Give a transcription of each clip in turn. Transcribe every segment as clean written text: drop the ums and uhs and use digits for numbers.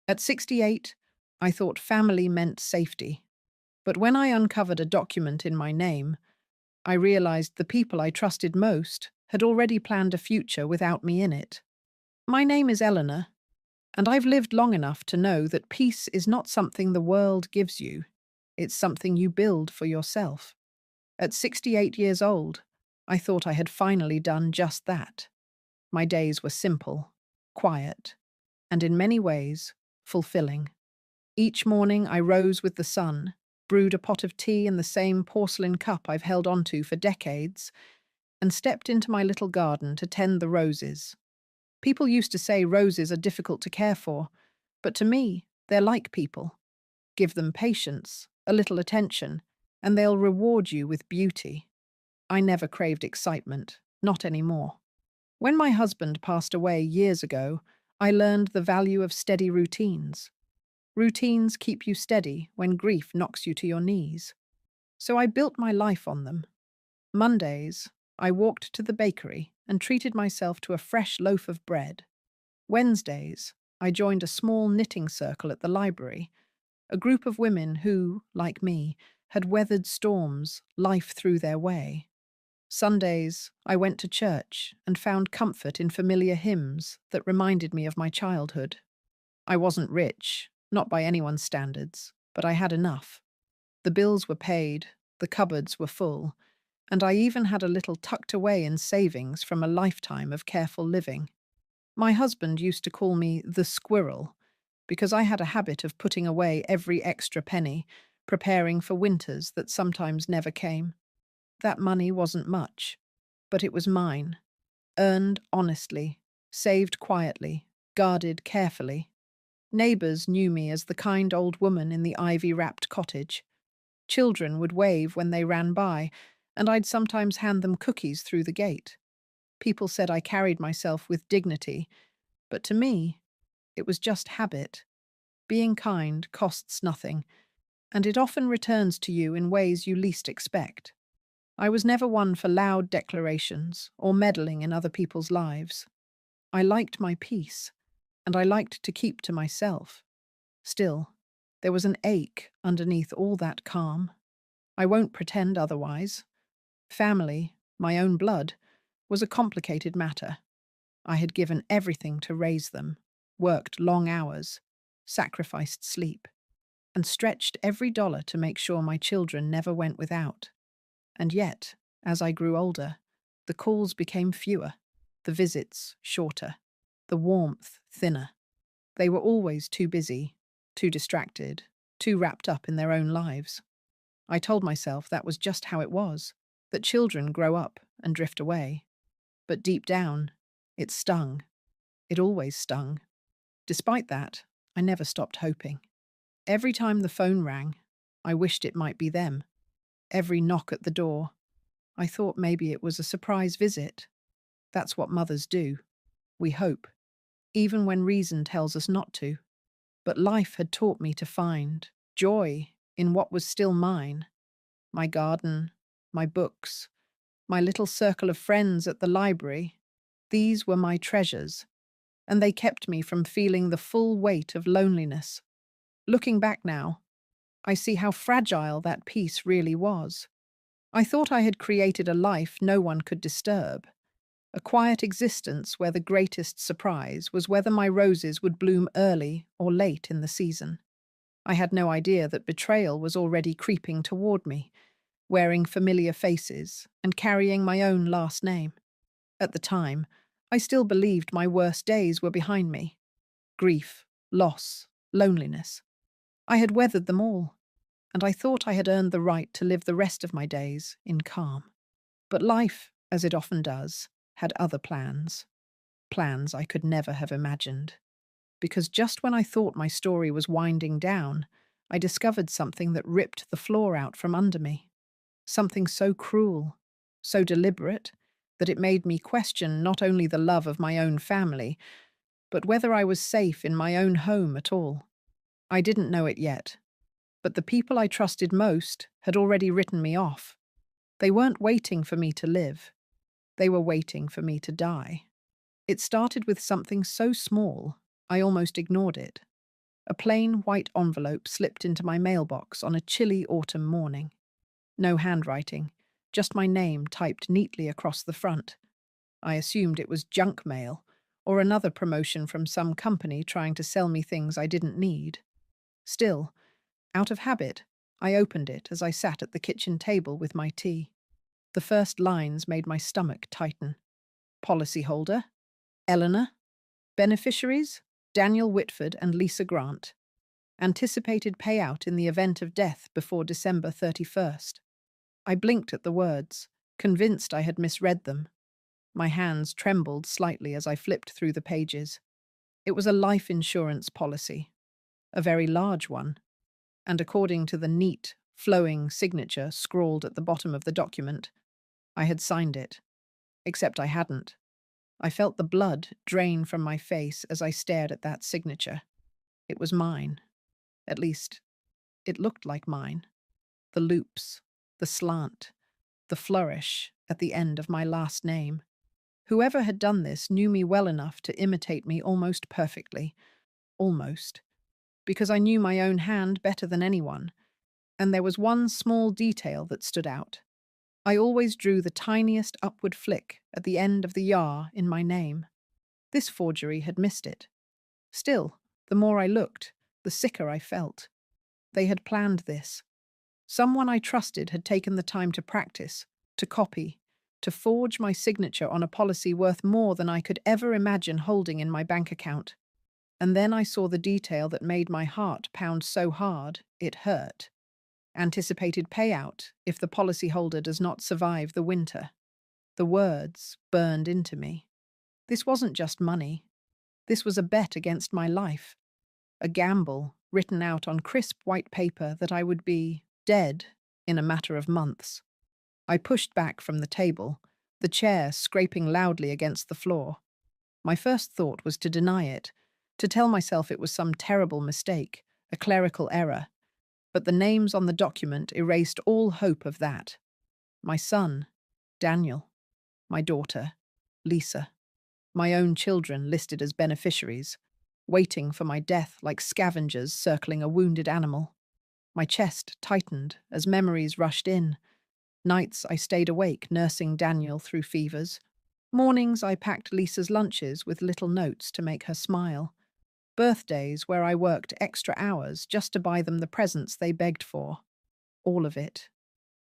At 68, I thought family meant safety. But when I uncovered a document in my name, I realized the people I trusted most had already planned a future without me in it. My name is Eleanor, and I've lived long enough to know that peace is not something the world gives you. It's something you build for yourself. At 68 years old, I thought I had finally done just that. My days were simple, quiet, and in many ways, fulfilling. Each morning I rose with the sun, brewed a pot of tea in the same porcelain cup I've held onto for decades, and stepped into my little garden to tend the roses. People used to say roses are difficult to care for, but to me, they're like people. Give them patience, a little attention, and they'll reward you with beauty. I never craved excitement, not anymore. When my husband passed away years ago, I learned the value of steady routines. Routines keep you steady when grief knocks you to your knees. So I built my life on them. Mondays, I walked to the bakery and treated myself to a fresh loaf of bread. Wednesdays, I joined a small knitting circle at the library, a group of women who, like me, had weathered storms, life threw their way. Sundays, I went to church and found comfort in familiar hymns that reminded me of my childhood. I wasn't rich, not by anyone's standards, but I had enough. The bills were paid, the cupboards were full, and I even had a little tucked away in savings from a lifetime of careful living. My husband used to call me the squirrel because I had a habit of putting away every extra penny, preparing for winters that sometimes never came. That money wasn't much, but it was mine, earned honestly, saved quietly, guarded carefully. Neighbours knew me as the kind old woman in the ivy-wrapped cottage. Children would wave when they ran by, and I'd sometimes hand them cookies through the gate. People said I carried myself with dignity, but to me, it was just habit. Being kind costs nothing, and it often returns to you in ways you least expect. I was never one for loud declarations or meddling in other people's lives. I liked my peace, and I liked to keep to myself. Still, there was an ache underneath all that calm. I won't pretend otherwise. Family, my own blood, was a complicated matter. I had given everything to raise them, worked long hours, sacrificed sleep, and stretched every dollar to make sure my children never went without. And yet, as I grew older, the calls became fewer, the visits shorter, the warmth thinner. They were always too busy, too distracted, too wrapped up in their own lives. I told myself that was just how it was, that children grow up and drift away. But deep down, it stung. It always stung. Despite that, I never stopped hoping. Every time the phone rang, I wished it might be them. Every knock at the door, I thought maybe it was a surprise visit. That's what mothers do. We hope, even when reason tells us not to. But life had taught me to find joy in what was still mine. My garden, my books, my little circle of friends at the library. These were my treasures, and they kept me from feeling the full weight of loneliness. Looking back now, I see how fragile that peace really was. I thought I had created a life no one could disturb, a quiet existence where the greatest surprise was whether my roses would bloom early or late in the season. I had no idea that betrayal was already creeping toward me, wearing familiar faces and carrying my own last name. At the time, I still believed my worst days were behind me. Grief, loss, loneliness. I had weathered them all, and I thought I had earned the right to live the rest of my days in calm. But life, as it often does, had other plans. Plans I could never have imagined. Because just when I thought my story was winding down, I discovered something that ripped the floor out from under me. Something so cruel, so deliberate, that it made me question not only the love of my own family, but whether I was safe in my own home at all. I didn't know it yet, but the people I trusted most had already written me off. They weren't waiting for me to live. They were waiting for me to die. It started with something so small, I almost ignored it. A plain white envelope slipped into my mailbox on a chilly autumn morning. No handwriting, just my name typed neatly across the front. I assumed it was junk mail, or another promotion from some company trying to sell me things I didn't need. Still, out of habit, I opened it as I sat at the kitchen table with my tea. The first lines made my stomach tighten. Policyholder, Eleanor. Beneficiaries, Daniel Whitford and Lisa Grant. Anticipated payout in the event of death before December 31st. I blinked at the words, convinced I had misread them. My hands trembled slightly as I flipped through the pages. It was a life insurance policy, a very large one, and according to the neat, flowing signature scrawled at the bottom of the document, I had signed it. Except I hadn't. I felt the blood drain from my face as I stared at that signature. It was mine. At least, it looked like mine. The loops, the slant, the flourish at the end of my last name. Whoever had done this knew me well enough to imitate me almost perfectly. Almost. Because I knew my own hand better than anyone. And there was one small detail that stood out. I always drew the tiniest upward flick at the end of the yar in my name. This forgery had missed it. Still, the more I looked, the sicker I felt. They had planned this. Someone I trusted had taken the time to practice, to copy, to forge my signature on a policy worth more than I could ever imagine holding in my bank account. And then I saw the detail that made my heart pound so hard it hurt. Anticipated payout if the policyholder does not survive the winter. The words burned into me. This wasn't just money. This was a bet against my life. A gamble written out on crisp white paper that I would be dead in a matter of months. I pushed back from the table, the chair scraping loudly against the floor. My first thought was to deny it, to tell myself it was some terrible mistake, a clerical error. But the names on the document erased all hope of that. My son, Daniel. My daughter, Lisa. My own children listed as beneficiaries, waiting for my death like scavengers circling a wounded animal. My chest tightened as memories rushed in. Nights I stayed awake nursing Daniel through fevers. Mornings I packed Lisa's lunches with little notes to make her smile. Birthdays where I worked extra hours just to buy them the presents they begged for. All of it,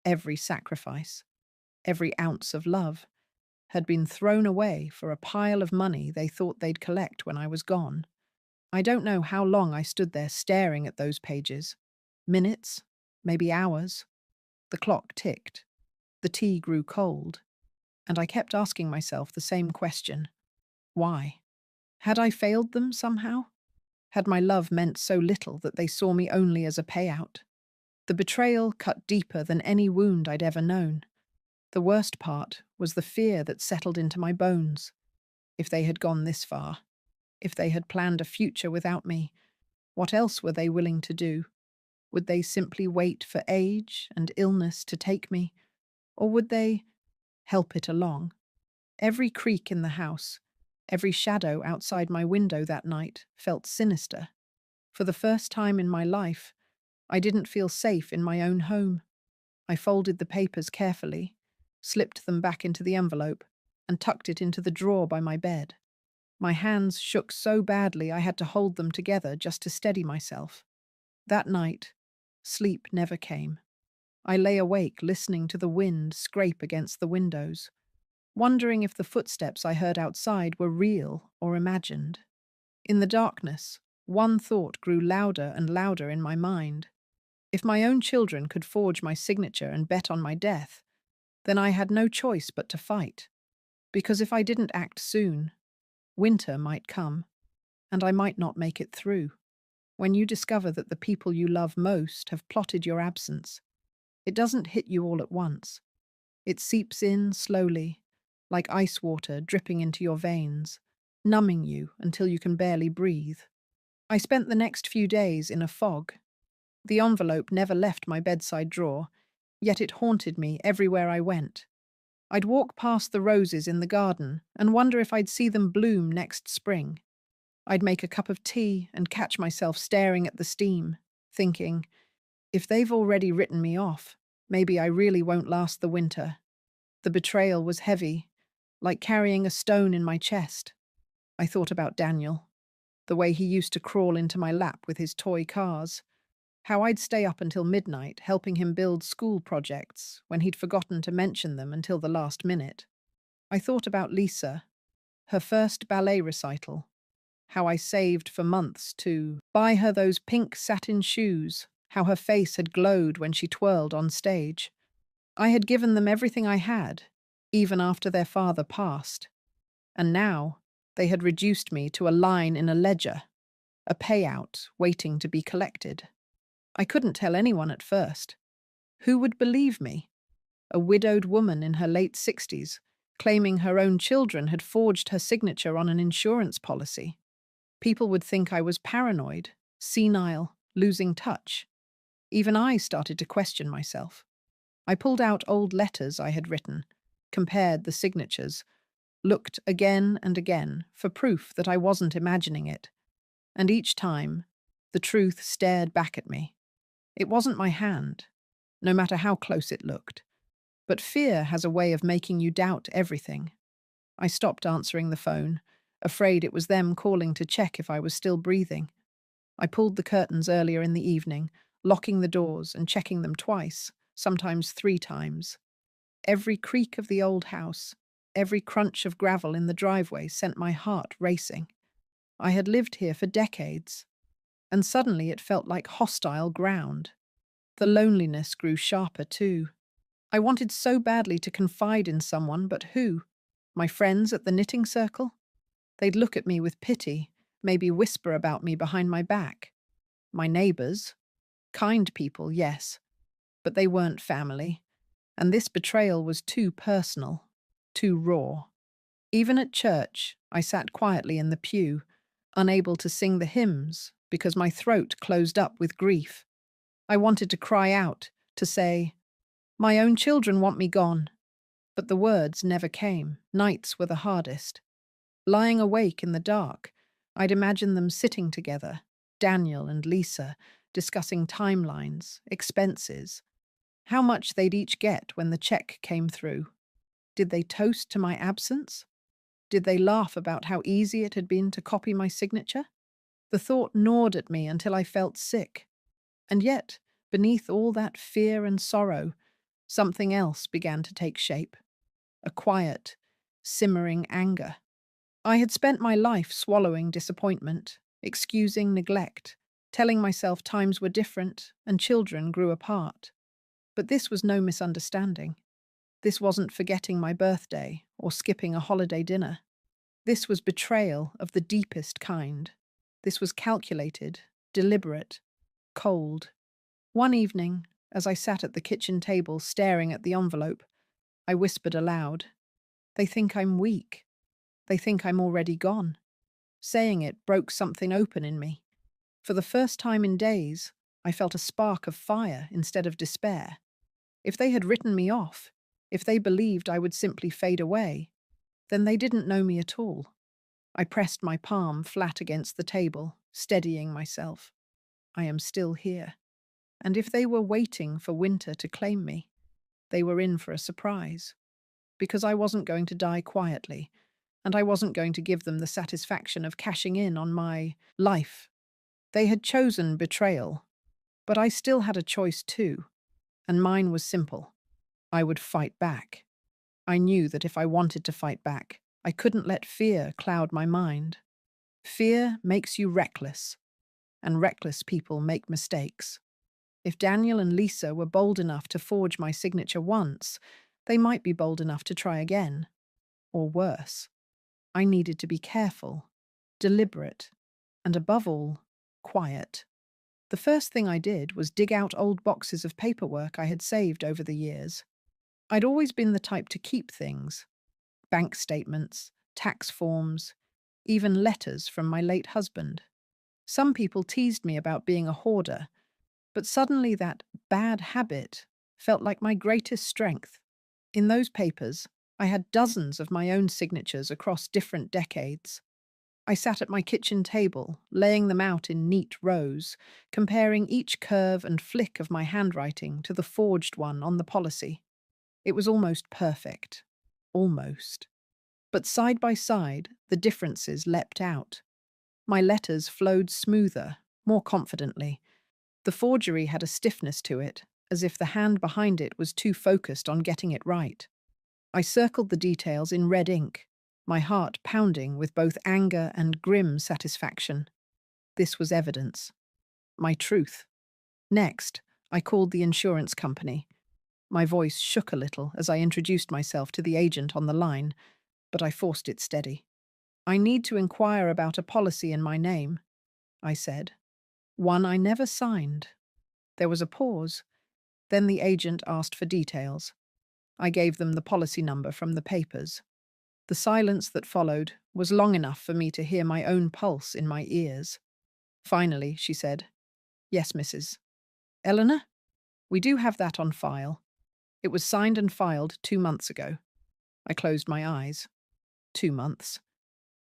every sacrifice, every ounce of love, had been thrown away for a pile of money they thought they'd collect when I was gone. I don't know how long I stood there staring at those pages. Minutes, maybe hours. The clock ticked. The tea grew cold. And I kept asking myself the same question. Why? Had I failed them somehow? Had my love meant so little that they saw me only as a payout? The betrayal cut deeper than any wound I'd ever known. The worst part was the fear that settled into my bones. If they had gone this far, if they had planned a future without me, what else were they willing to do? Would they simply wait for age and illness to take me? Or would they help it along? Every creak in the house, every shadow outside my window that night felt sinister. For the first time in my life, I didn't feel safe in my own home. I folded the papers carefully, slipped them back into the envelope, and tucked it into the drawer by my bed. My hands shook so badly I had to hold them together just to steady myself. That night, sleep never came. I lay awake listening to the wind scrape against the windows, wondering if the footsteps I heard outside were real or imagined. In the darkness, one thought grew louder and louder in my mind. If my own children could forge my signature and bet on my death, then I had no choice but to fight. Because if I didn't act soon, winter might come, and I might not make it through. When you discover that the people you love most have plotted your absence, it doesn't hit you all at once. It seeps in slowly, like ice water dripping into your veins, numbing you until you can barely breathe. I spent the next few days in a fog. The envelope never left my bedside drawer, yet it haunted me everywhere I went. I'd walk past the roses in the garden and wonder if I'd see them bloom next spring. I'd make a cup of tea and catch myself staring at the steam, thinking, if they've already written me off, maybe I really won't last the winter. The betrayal was heavy, like carrying a stone in my chest. I thought about Daniel, the way he used to crawl into my lap with his toy cars, how I'd stay up until midnight helping him build school projects when he'd forgotten to mention them until the last minute. I thought about Lisa, her first ballet recital, how I saved for months to buy her those pink satin shoes, how her face had glowed when she twirled on stage. I had given them everything I had, even after their father passed. And now they had reduced me to a line in a ledger, a payout waiting to be collected. I couldn't tell anyone at first. Who would believe me? A widowed woman in her late 60s, claiming her own children had forged her signature on an insurance policy. People would think I was paranoid, senile, losing touch. Even I started to question myself. I pulled out old letters I had written, compared the signatures, looked again and again for proof that I wasn't imagining it. And each time, the truth stared back at me. It wasn't my hand, no matter how close it looked. But fear has a way of making you doubt everything. I stopped answering the phone, afraid it was them calling to check if I was still breathing. I pulled the curtains earlier in the evening, locking the doors and checking them twice, sometimes 3 times. Every creak of the old house, every crunch of gravel in the driveway sent my heart racing. I had lived here for decades, and suddenly it felt like hostile ground. The loneliness grew sharper too. I wanted so badly to confide in someone, but who? My friends at the knitting circle? They'd look at me with pity, maybe whisper about me behind my back. My neighbors? Kind people, yes, but they weren't family. And this betrayal was too personal, too raw. Even at church, I sat quietly in the pew, unable to sing the hymns because my throat closed up with grief. I wanted to cry out, to say, "My own children want me gone." But the words never came. Nights were the hardest. Lying awake in the dark, I'd imagine them sitting together, Daniel and Lisa, discussing timelines, expenses, how much they'd each get when the check came through. Did they toast to my absence? Did they laugh about how easy it had been to copy my signature? The thought gnawed at me until I felt sick. And yet, beneath all that fear and sorrow, something else began to take shape. A quiet, simmering anger. I had spent my life swallowing disappointment, excusing neglect, telling myself times were different and children grew apart. But this was no misunderstanding. This wasn't forgetting my birthday or skipping a holiday dinner. This was betrayal of the deepest kind. This was calculated, deliberate, cold. One evening, as I sat at the kitchen table staring at the envelope, I whispered aloud, "They think I'm weak. They think I'm already gone." Saying it broke something open in me. For the first time in days, I felt a spark of fire instead of despair. If they had written me off, if they believed I would simply fade away, then they didn't know me at all. I pressed my palm flat against the table, steadying myself. I am still here. And if they were waiting for winter to claim me, they were in for a surprise. Because I wasn't going to die quietly, and I wasn't going to give them the satisfaction of cashing in on my life. They had chosen betrayal, but I still had a choice too, and mine was simple. I would fight back. I knew that if I wanted to fight back, I couldn't let fear cloud my mind. Fear makes you reckless, and reckless people make mistakes. If Daniel and Lisa were bold enough to forge my signature once, they might be bold enough to try again. Or worse. I needed to be careful, deliberate, and above all, quiet. The first thing I did was dig out old boxes of paperwork I had saved over the years. I'd always been the type to keep things. Bank statements, tax forms, even letters from my late husband. Some people teased me about being a hoarder, but suddenly that bad habit felt like my greatest strength. In those papers, I had dozens of my own signatures across different decades. I sat at my kitchen table, laying them out in neat rows, comparing each curve and flick of my handwriting to the forged one on the policy. It was almost perfect. Almost. But side by side, the differences leapt out. My letters flowed smoother, more confidently. The forgery had a stiffness to it, as if the hand behind it was too focused on getting it right. I circled the details in red ink, my heart pounding with both anger and grim satisfaction. This was evidence. My truth. Next, I called the insurance company. My voice shook a little as I introduced myself to the agent on the line, but I forced it steady. "I need to inquire about a policy in my name," I said. "One I never signed." There was a pause. Then the agent asked for details. I gave them the policy number from the papers. The silence that followed was long enough for me to hear my own pulse in my ears. Finally, she said, "Yes, Mrs. Eleanor? We do have that on file. It was signed and filed 2 months ago." I closed my eyes. 2 months.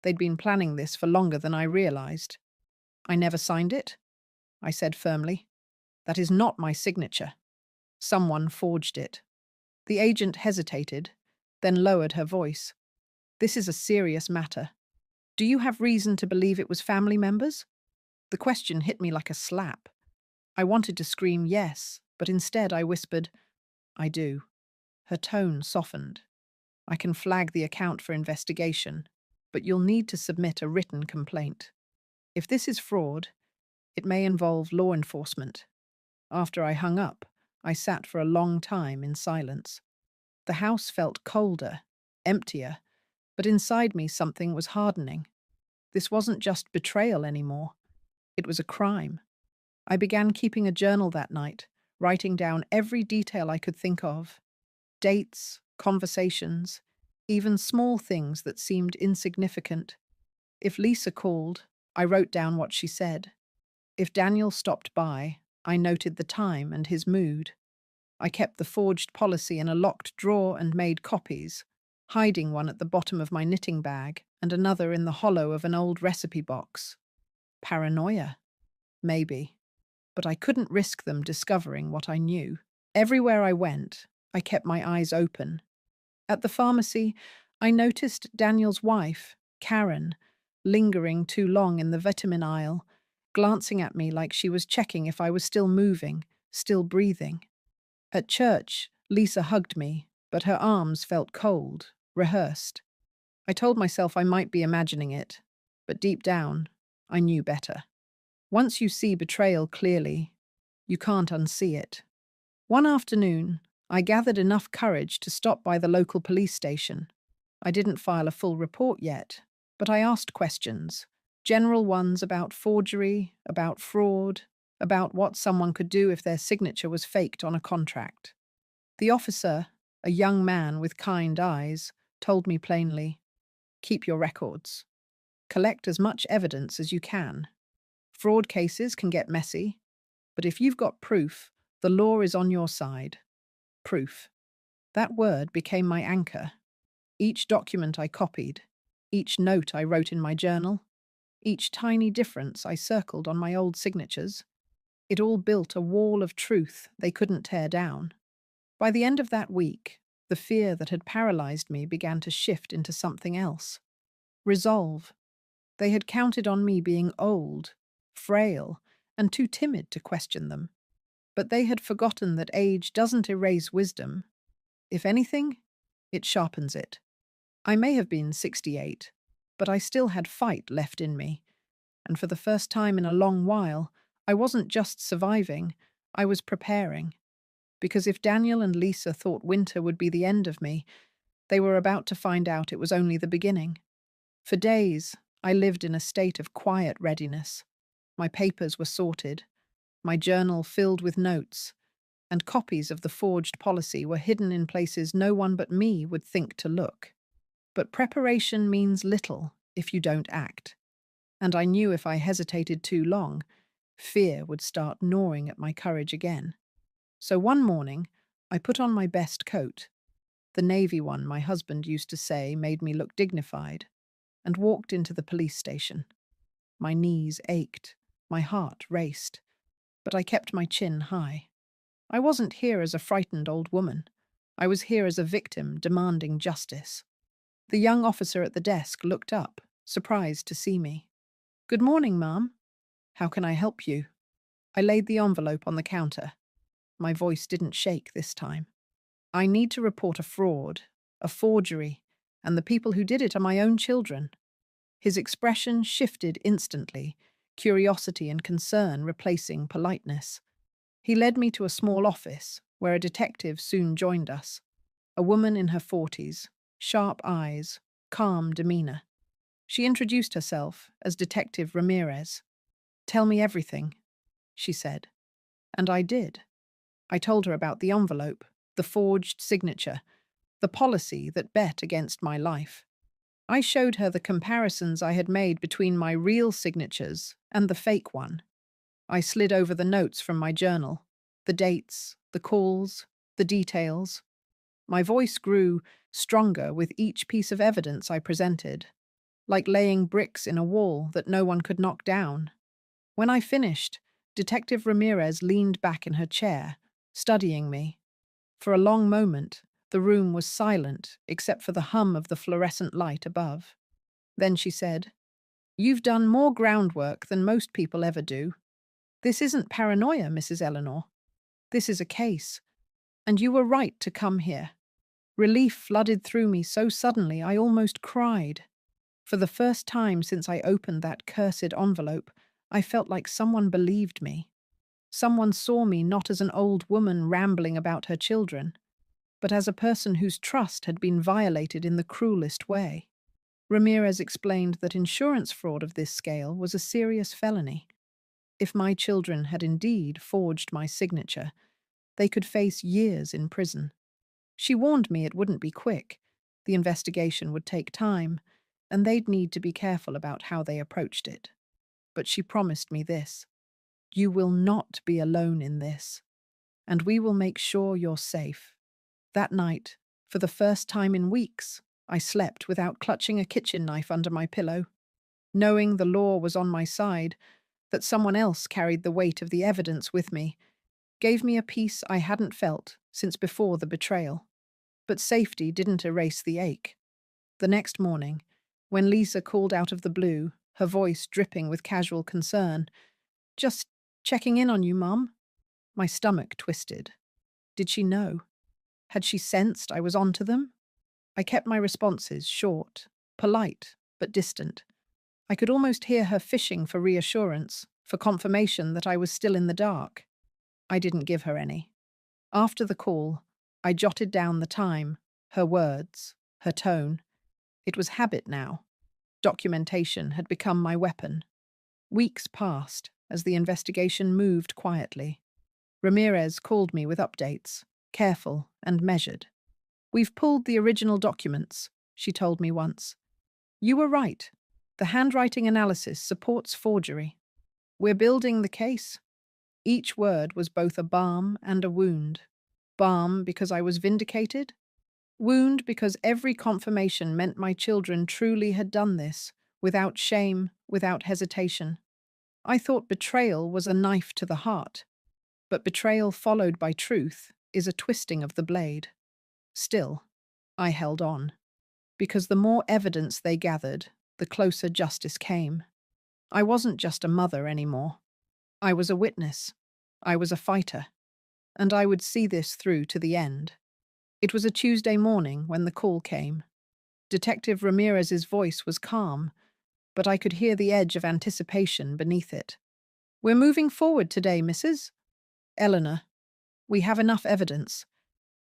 They'd been planning this for longer than I realized. "I never signed it," I said firmly. "That is not my signature. Someone forged it." The agent hesitated, then lowered her voice. "This is a serious matter. Do you have reason to believe it was family members?" The question hit me like a slap. I wanted to scream yes, but instead I whispered, "I do." Her tone softened. "I can flag the account for investigation, but you'll need to submit a written complaint. If this is fraud, it may involve law enforcement." After I hung up, I sat for a long time in silence. The house felt colder, emptier, but inside me something was hardening. This wasn't just betrayal anymore. It was a crime. I began keeping a journal that night, writing down every detail I could think of. Dates, conversations, even small things that seemed insignificant. If Lisa called, I wrote down what she said. If Daniel stopped by, I noted the time and his mood. I kept the forged policy in a locked drawer and made copies, hiding one at the bottom of my knitting bag and another in the hollow of an old recipe box. Paranoia? Maybe. But I couldn't risk them discovering what I knew. Everywhere I went, I kept my eyes open. At the pharmacy, I noticed Daniel's wife, Karen, lingering too long in the vitamin aisle, glancing at me like she was checking if I was still moving, still breathing. At church, Lisa hugged me, but her arms felt cold, rehearsed. I told myself I might be imagining it, but deep down, I knew better. Once you see betrayal clearly, you can't unsee it. One afternoon, I gathered enough courage to stop by the local police station. I didn't file a full report yet, but I asked questions. General ones about forgery, about fraud, about what someone could do if their signature was faked on a contract. The officer, a young man with kind eyes, told me plainly, "Keep your records. Collect as much evidence as you can. Fraud cases can get messy, but if you've got proof, the law is on your side." Proof. That word became my anchor. Each document I copied, each note I wrote in my journal, each tiny difference I circled on my old signatures, it all built a wall of truth they couldn't tear down. By the end of that week, the fear that had paralyzed me began to shift into something else. Resolve. They had counted on me being old, frail, and too timid to question them. But they had forgotten that age doesn't erase wisdom. If anything, it sharpens it. I may have been 68, but I still had fight left in me. And for the first time in a long while, I wasn't just surviving, I was preparing. Because if Daniel and Lisa thought winter would be the end of me, they were about to find out it was only the beginning. For days, I lived in a state of quiet readiness. My papers were sorted, my journal filled with notes, and copies of the forged policy were hidden in places no one but me would think to look. But preparation means little if you don't act. And I knew if I hesitated too long, fear would start gnawing at my courage again. So one morning, I put on my best coat, the navy one my husband used to say made me look dignified, and walked into the police station. My knees ached, my heart raced, but I kept my chin high. I wasn't here as a frightened old woman. I was here as a victim demanding justice. The young officer at the desk looked up, surprised to see me. "Good morning, ma'am. How can I help you?" I laid the envelope on the counter. My voice didn't shake this time. "I need to report a fraud, a forgery, and the people who did it are my own children." His expression shifted instantly, curiosity and concern replacing politeness. He led me to a small office, where a detective soon joined us. A woman in her 40s, sharp eyes, calm demeanor. She introduced herself as Detective Ramirez. "Tell me everything," she said. And I did. I told her about the envelope, the forged signature, the policy that bet against my life. I showed her the comparisons I had made between my real signatures and the fake one. I slid over the notes from my journal, the dates, the calls, the details. My voice grew stronger with each piece of evidence I presented, like laying bricks in a wall that no one could knock down. When I finished, Detective Ramirez leaned back in her chair, studying me. For a long moment, the room was silent except for the hum of the fluorescent light above. Then she said, "You've done more groundwork than most people ever do. This isn't paranoia, Mrs. Eleanor. This is a case. And you were right to come here." Relief flooded through me so suddenly I almost cried. For the first time since I opened that cursed envelope, I felt like someone believed me. Someone saw me not as an old woman rambling about her children, but as a person whose trust had been violated in the cruelest way. Ramirez explained that insurance fraud of this scale was a serious felony. If my children had indeed forged my signature, they could face years in prison. She warned me it wouldn't be quick. The investigation would take time, and they'd need to be careful about how they approached it. But she promised me this: "You will not be alone in this, and we will make sure you're safe." That night, for the first time in weeks, I slept without clutching a kitchen knife under my pillow. Knowing the law was on my side, that someone else carried the weight of the evidence with me, gave me a peace I hadn't felt since before the betrayal. But safety didn't erase the ache. The next morning, when Lisa called out of the blue, her voice dripping with casual concern, "Just checking in on you, Mum," my stomach twisted. Did she know? Had she sensed I was onto them? I kept my responses short, polite, but distant. I could almost hear her fishing for reassurance, for confirmation that I was still in the dark. I didn't give her any. After the call, I jotted down the time, her words, her tone. It was habit now. Documentation had become my weapon. Weeks passed as the investigation moved quietly. Ramirez called me with updates, careful and measured. "We've pulled the original documents," she told me once. "You were right. The handwriting analysis supports forgery. We're building the case." Each word was both a balm and a wound. Balm because I was vindicated. Wound because every confirmation meant my children truly had done this, without shame, without hesitation. I thought betrayal was a knife to the heart, but betrayal followed by truth is a twisting of the blade. Still, I held on, because the more evidence they gathered, the closer justice came. I wasn't just a mother anymore. I was a witness. I was a fighter. And I would see this through to the end. It was a Tuesday morning when the call came. Detective Ramirez's voice was calm, but I could hear the edge of anticipation beneath it. "We're moving forward today, Mrs. Eleanor. We have enough evidence.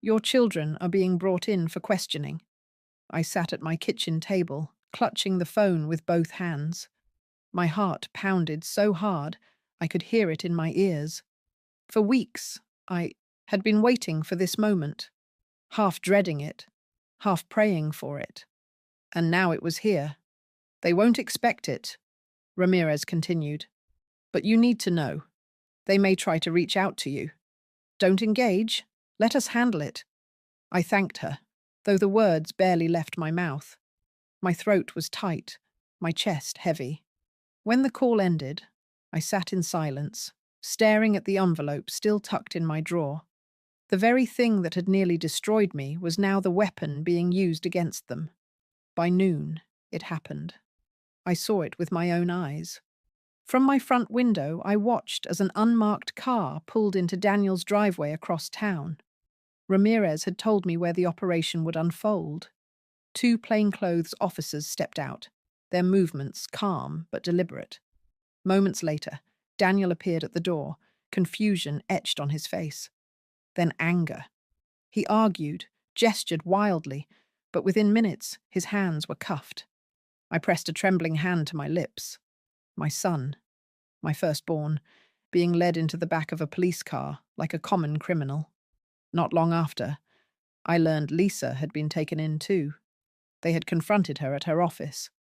Your children are being brought in for questioning." I sat at my kitchen table, clutching the phone with both hands. My heart pounded so hard I could hear it in my ears. For weeks, I had been waiting for this moment, half dreading it, half praying for it. And now it was here. "They won't expect it," Ramirez continued. "But you need to know. They may try to reach out to you. Don't engage. Let us handle it." I thanked her, though the words barely left my mouth. My throat was tight, my chest heavy. When the call ended, I sat in silence, staring at the envelope still tucked in my drawer. The very thing that had nearly destroyed me was now the weapon being used against them. By noon, it happened. I saw it with my own eyes. From my front window, I watched as an unmarked car pulled into Daniel's driveway across town. Ramirez had told me where the operation would unfold. Two plainclothes officers stepped out, their movements calm but deliberate. Moments later, Daniel appeared at the door, confusion etched on his face. Then anger. He argued, gestured wildly, but within minutes his hands were cuffed. I pressed a trembling hand to my lips. My son, my firstborn, being led into the back of a police car like a common criminal. Not long after, I learned Lisa had been taken in too. They had confronted her at her office.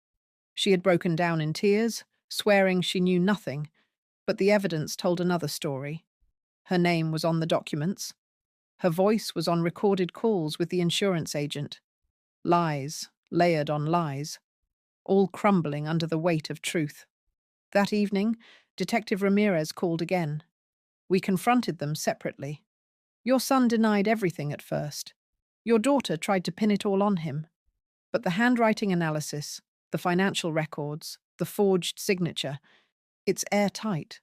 She had broken down in tears, swearing she knew nothing, but the evidence told another story. Her name was on the documents. Her voice was on recorded calls with the insurance agent. Lies, layered on lies, all crumbling under the weight of truth. That evening, Detective Ramirez called again. We confronted them separately. Your son denied everything at first. Your daughter tried to pin it all on him. But the handwriting analysis, the financial records, the forged signature, it's airtight.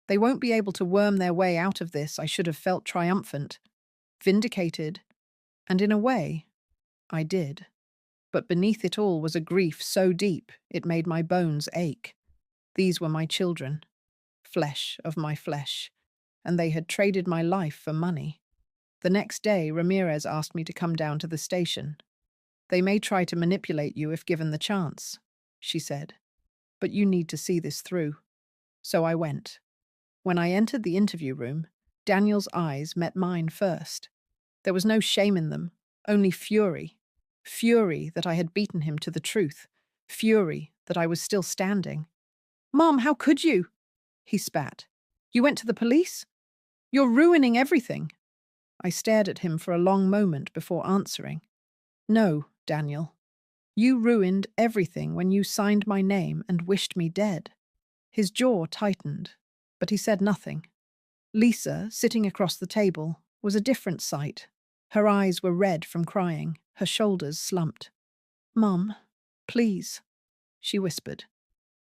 They won't be able to worm their way out of this. I should have felt triumphant, vindicated, and in a way, I did. But beneath it all was a grief so deep it made my bones ache. These were my children, flesh of my flesh, and they had traded my life for money. The next day, Ramirez asked me to come down to the station. They may try to manipulate you if given the chance, she said, but you need to see this through. So I went. When I entered the interview room, Daniel's eyes met mine first. There was no shame in them, only fury. Fury that I had beaten him to the truth. Fury that I was still standing. "Mom, how could you?" he spat. "You went to the police? You're ruining everything." I stared at him for a long moment before answering. "No, Daniel. You ruined everything when you signed my name and wished me dead." His jaw tightened, but he said nothing. Lisa, sitting across the table, was a different sight. Her eyes were red from crying, her shoulders slumped. "Mum, please," she whispered.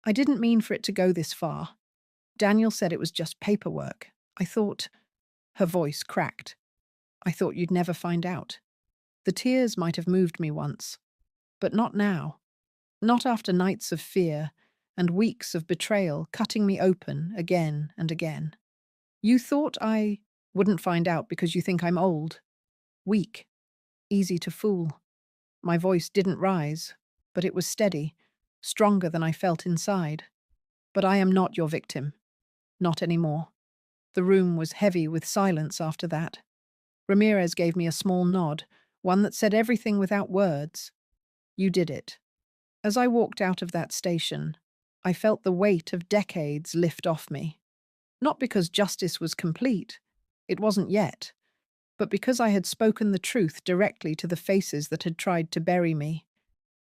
"I didn't mean for it to go this far. Daniel said it was just paperwork. I thought—" Her voice cracked. "I thought you'd never find out. The tears might have moved me once, but not now. Not after nights of fear and weeks of betrayal cutting me open again and again. You thought I wouldn't find out because you think I'm old, weak, easy to fool." My voice didn't rise, but it was steady, stronger than I felt inside. "But I am not your victim. Not anymore." The room was heavy with silence after that. Ramirez gave me a small nod, one that said everything without words. "You did it." As I walked out of that station, I felt the weight of decades lift off me. Not because justice was complete, it wasn't yet, but because I had spoken the truth directly to the faces that had tried to bury me.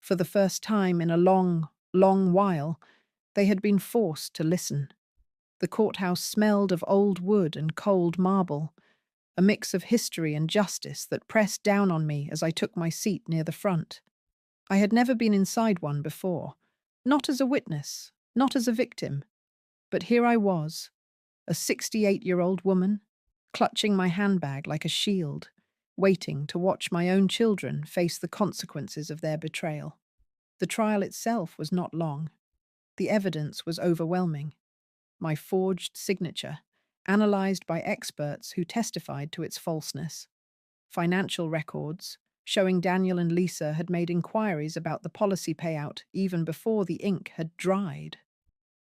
For the first time in a long, long while, they had been forced to listen. The courthouse smelled of old wood and cold marble, a mix of history and justice that pressed down on me as I took my seat near the front. I had never been inside one before, not as a witness, not as a victim, but here I was, a 68-year-old woman, clutching my handbag like a shield, waiting to watch my own children face the consequences of their betrayal. The trial itself was not long. The evidence was overwhelming. My forged signature, analyzed by experts who testified to its falseness. Financial records, showing Daniel and Lisa had made inquiries about the policy payout even before the ink had dried.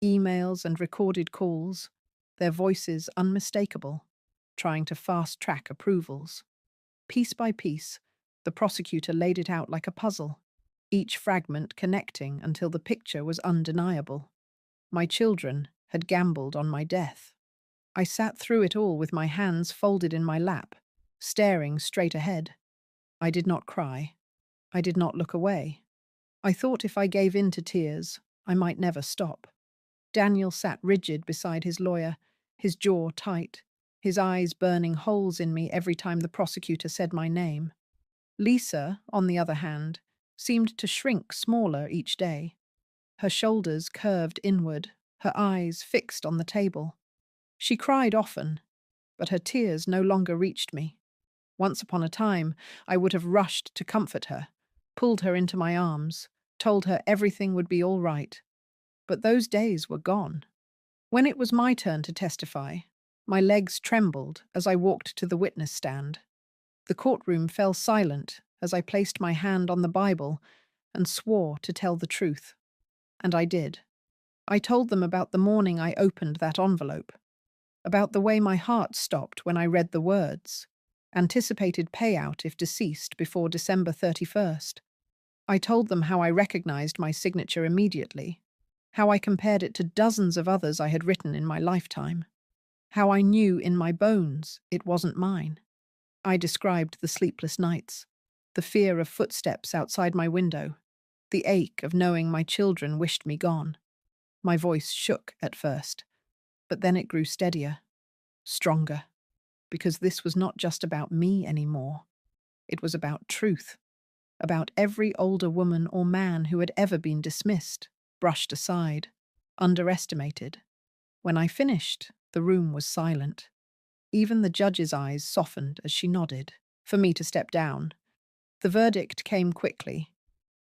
Emails and recorded calls, their voices unmistakable, trying to fast-track approvals. Piece by piece, the prosecutor laid it out like a puzzle, each fragment connecting until the picture was undeniable. My children had gambled on my death. I sat through it all with my hands folded in my lap, staring straight ahead. I did not cry. I did not look away. I thought if I gave in to tears, I might never stop. Daniel sat rigid beside his lawyer, his jaw tight, his eyes burning holes in me every time the prosecutor said my name. Lisa, on the other hand, seemed to shrink smaller each day. Her shoulders curved inward, her eyes fixed on the table. She cried often, but her tears no longer reached me. Once upon a time, I would have rushed to comfort her, pulled her into my arms, told her everything would be all right. But those days were gone. When it was my turn to testify, my legs trembled as I walked to the witness stand. The courtroom fell silent as I placed my hand on the Bible and swore to tell the truth. And I did. I told them about the morning I opened that envelope, about the way my heart stopped when I read the words, anticipated payout if deceased before December 31st. I told them how I recognized my signature immediately, how I compared it to dozens of others I had written in my lifetime, how I knew in my bones it wasn't mine. I described the sleepless nights, the fear of footsteps outside my window, the ache of knowing my children wished me gone. My voice shook at first, but then it grew steadier, stronger, because this was not just about me anymore. It was about truth, about every older woman or man who had ever been dismissed, brushed aside, underestimated. When I finished, the room was silent. Even the judge's eyes softened as she nodded for me to step down. The verdict came quickly.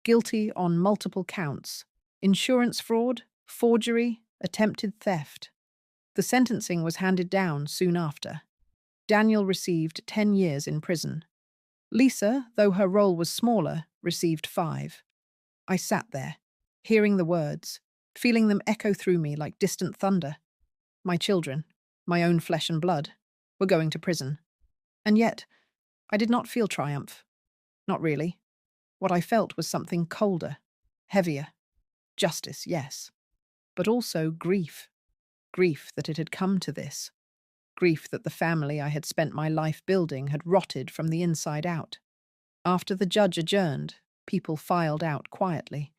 Guilty on multiple counts: insurance fraud, forgery, attempted theft. The sentencing was handed down soon after. Daniel received 10 years in prison. Lisa, though her role was smaller, received 5. I sat there, hearing the words, feeling them echo through me like distant thunder. My children, my own flesh and blood, were going to prison. And yet, I did not feel triumph. Not really. What I felt was something colder, heavier. Justice, yes. But also grief. Grief that it had come to this. Grief that the family I had spent my life building had rotted from the inside out. After the judge adjourned, people filed out quietly.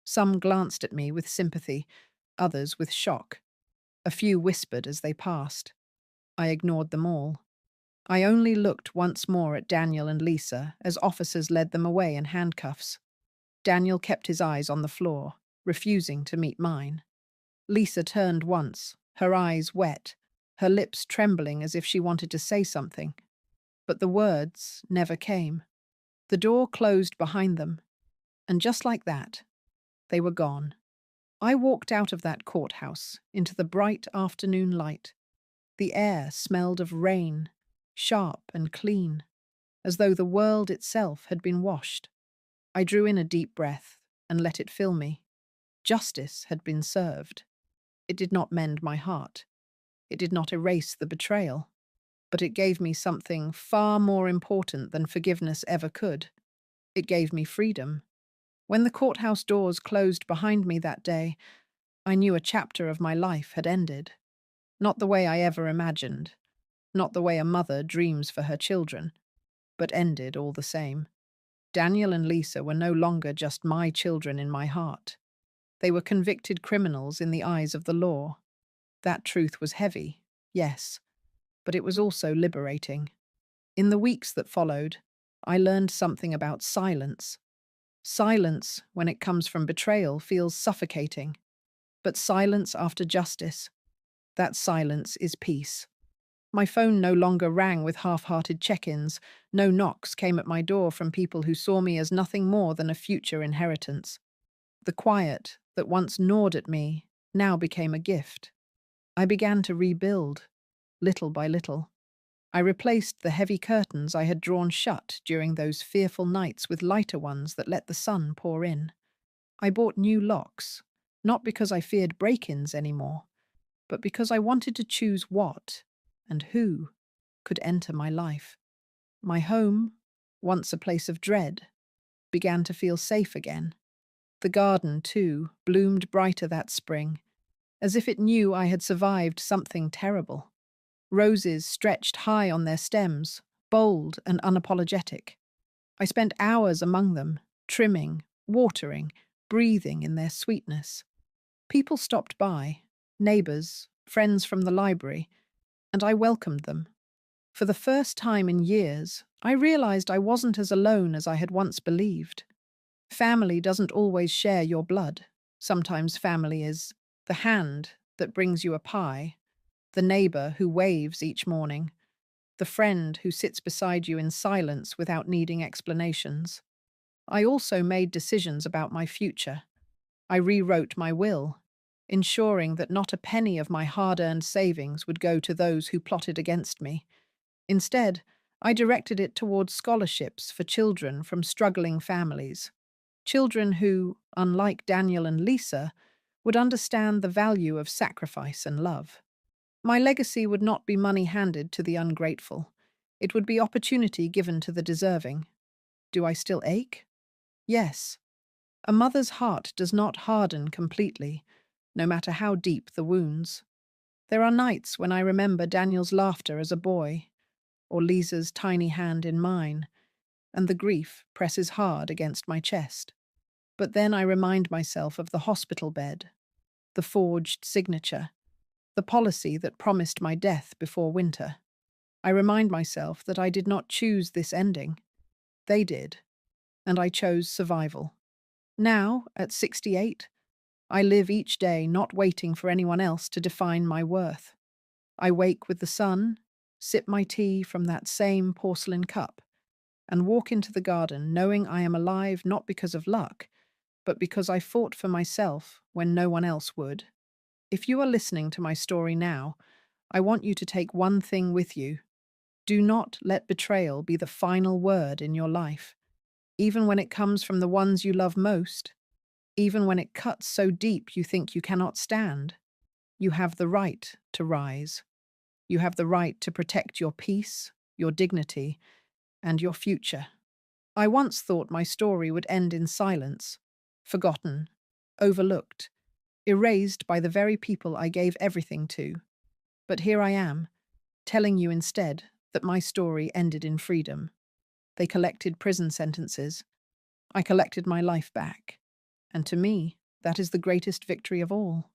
Some glanced at me with sympathy, others with shock. A few whispered as they passed. I ignored them all. I only looked once more at Daniel and Lisa as officers led them away in handcuffs. Daniel kept his eyes on the floor, refusing to meet mine. Lisa turned once, her eyes wet, her lips trembling as if she wanted to say something. But the words never came. The door closed behind them, and just like that, they were gone. I walked out of that courthouse into the bright afternoon light. The air smelled of rain, sharp and clean, as though the world itself had been washed. I drew in a deep breath and let it fill me. Justice had been served. It did not mend my heart. It did not erase the betrayal. But it gave me something far more important than forgiveness ever could. It gave me freedom. When the courthouse doors closed behind me that day, I knew a chapter of my life had ended. Not the way I ever imagined, not the way a mother dreams for her children, but ended all the same. Daniel and Lisa were no longer just my children in my heart. They were convicted criminals in the eyes of the law. That truth was heavy, yes, but it was also liberating. In the weeks that followed, I learned something about silence. Silence, when it comes from betrayal, feels suffocating. But silence after justice, that silence is peace. My phone no longer rang with half-hearted check-ins. No knocks came at my door from people who saw me as nothing more than a future inheritance. The quiet that once gnawed at me now became a gift. I began to rebuild, little by little. I replaced the heavy curtains I had drawn shut during those fearful nights with lighter ones that let the sun pour in. I bought new locks, not because I feared break-ins anymore, but because I wanted to choose what and who could enter my life. My home, once a place of dread, began to feel safe again. The garden, too, bloomed brighter that spring, as if it knew I had survived something terrible. Roses stretched high on their stems, bold and unapologetic. I spent hours among them, trimming, watering, breathing in their sweetness. People stopped by, neighbours, friends from the library, and I welcomed them. For the first time in years, I realised I wasn't as alone as I had once believed. Family doesn't always share your blood. Sometimes family is the hand that brings you a pie, the neighbour who waves each morning, the friend who sits beside you in silence without needing explanations. I also made decisions about my future. I rewrote my will, ensuring that not a penny of my hard-earned savings would go to those who plotted against me. Instead, I directed it towards scholarships for children from struggling families. Children who, unlike Daniel and Lisa, would understand the value of sacrifice and love. My legacy would not be money handed to the ungrateful. It would be opportunity given to the deserving. Do I still ache? Yes. A mother's heart does not harden completely, no matter how deep the wounds. There are nights when I remember Daniel's laughter as a boy, or Lisa's tiny hand in mine, and the grief presses hard against my chest. But then I remind myself of the hospital bed, the forged signature, the policy that promised my death before winter. I remind myself that I did not choose this ending. They did, and I chose survival. Now, at 68, I live each day not waiting for anyone else to define my worth. I wake with the sun, sip my tea from that same porcelain cup, and walk into the garden knowing I am alive not because of luck, but because I fought for myself when no one else would. If you are listening to my story now, I want you to take one thing with you. Do not let betrayal be the final word in your life, even when it comes from the ones you love most, even when it cuts so deep you think you cannot stand. You have the right to rise. You have the right to protect your peace, your dignity, and your future. I once thought my story would end in silence, forgotten, overlooked, erased by the very people I gave everything to. But here I am, telling you instead that my story ended in freedom. They collected prison sentences. I collected my life back. And to me, that is the greatest victory of all.